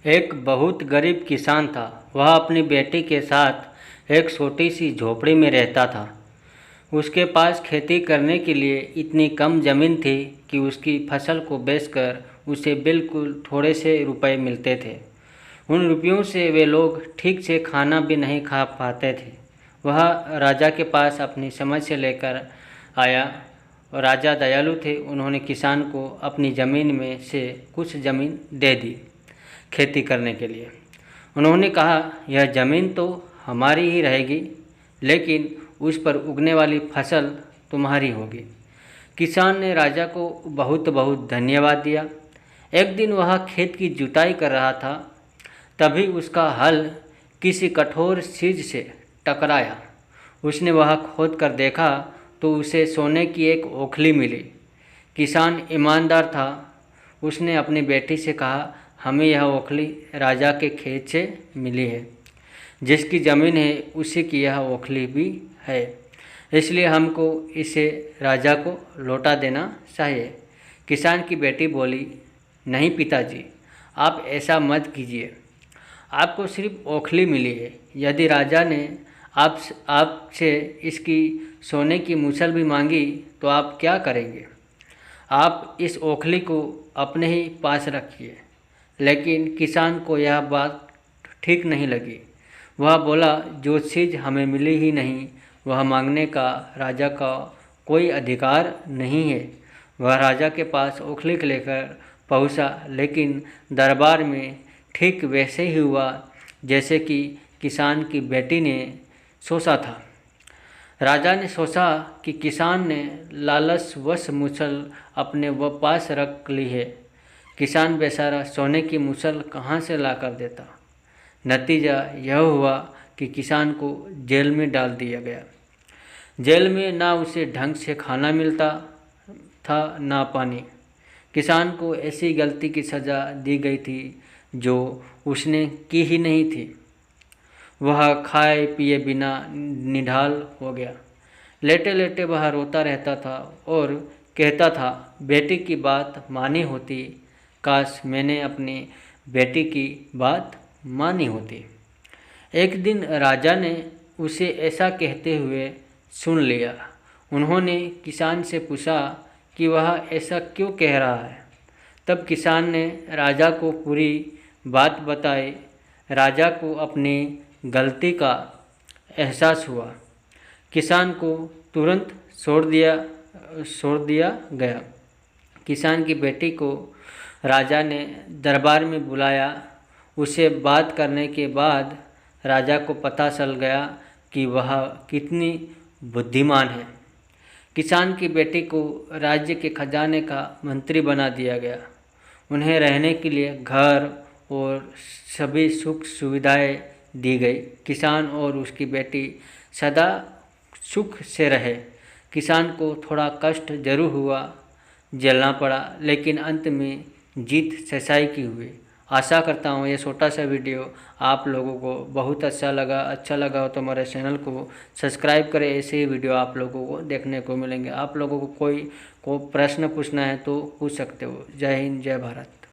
एक बहुत गरीब किसान था। वह अपनी बेटी के साथ एक छोटी सी झोपड़ी में रहता था। उसके पास खेती करने के लिए इतनी कम ज़मीन थी कि उसकी फसल को बेचकर उसे बिल्कुल थोड़े से रुपए मिलते थे। उन रुपयों से वे लोग ठीक से खाना भी नहीं खा पाते थे। वह राजा के पास अपनी समस्या लेकर आया और राजा दयालु थे। उन्होंने किसान को अपनी ज़मीन में से कुछ ज़मीन दे दी खेती करने के लिए। उन्होंने कहा, यह ज़मीन तो हमारी ही रहेगी, लेकिन उस पर उगने वाली फसल तुम्हारी होगी। किसान ने राजा को बहुत बहुत धन्यवाद दिया। एक दिन वह खेत की जुताई कर रहा था, तभी उसका हल किसी कठोर चीज़ से टकराया। उसने वह खोद कर देखा तो उसे सोने की एक ओखली मिली। किसान ईमानदार था। उसने अपनी बेटी से कहा, हमें यह ओखली राजा के खेत से मिली है। जिसकी ज़मीन है उसी की यह ओखली भी है, इसलिए हमको इसे राजा को लौटा देना चाहिए। किसान की बेटी बोली, नहीं पिताजी, आप ऐसा मत कीजिए। आपको सिर्फ ओखली मिली है। यदि राजा ने आपसे इसकी सोने की मूसल भी मांगी तो आप क्या करेंगे? आप इस ओखली को अपने ही पास रखिए। लेकिन किसान को यह बात ठीक नहीं लगी। वह बोला, जो चीज़ हमें मिली ही नहीं वह मांगने का राजा का कोई अधिकार नहीं है। वह राजा के पास ओखली लेकर पहुंचा, लेकिन दरबार में ठीक वैसे ही हुआ जैसे कि किसान की बेटी ने सोचा था। राजा ने सोचा कि किसान ने लालचवश मूसल अपने पास रख ली है। किसान बेचारा सोने की मूसल कहाँ से ला कर देता। नतीजा यह हुआ कि किसान को जेल में डाल दिया गया। जेल में ना उसे ढंग से खाना मिलता था ना पानी। किसान को ऐसी गलती की सज़ा दी गई थी जो उसने की ही नहीं थी। वह खाए पिए बिना निढाल हो गया। लेटे लेटे वह रोता रहता था और कहता था, बेटी की बात मानी होती, काश मैंने अपनी बेटी की बात मानी होती। एक दिन राजा ने उसे ऐसा कहते हुए सुन लिया। उन्होंने किसान से पूछा कि वह ऐसा क्यों कह रहा है। तब किसान ने राजा को पूरी बात बताई। राजा को अपनी गलती का एहसास हुआ। किसान को तुरंत छोड़ दिया गया। किसान की बेटी को राजा ने दरबार में बुलाया। उसे बात करने के बाद राजा को पता चल गया कि वह कितनी बुद्धिमान है। किसान की बेटी को राज्य के खजाने का मंत्री बना दिया गया। उन्हें रहने के लिए घर और सभी सुख सुविधाएं दी गई। किसान और उसकी बेटी सदा सुख से रहे। किसान को थोड़ा कष्ट जरूर हुआ, झेलना पड़ा, लेकिन अंत में जीत सच्चाई की हुई। आशा करता हूँ ये छोटा सा वीडियो आप लोगों को बहुत अच्छा लगा हो तो हमारे चैनल को सब्सक्राइब करें। ऐसे ही वीडियो आप लोगों को देखने को मिलेंगे। आप लोगों को कोई प्रश्न पूछना है तो पूछ सकते हो। जय हिंद, जय भारत।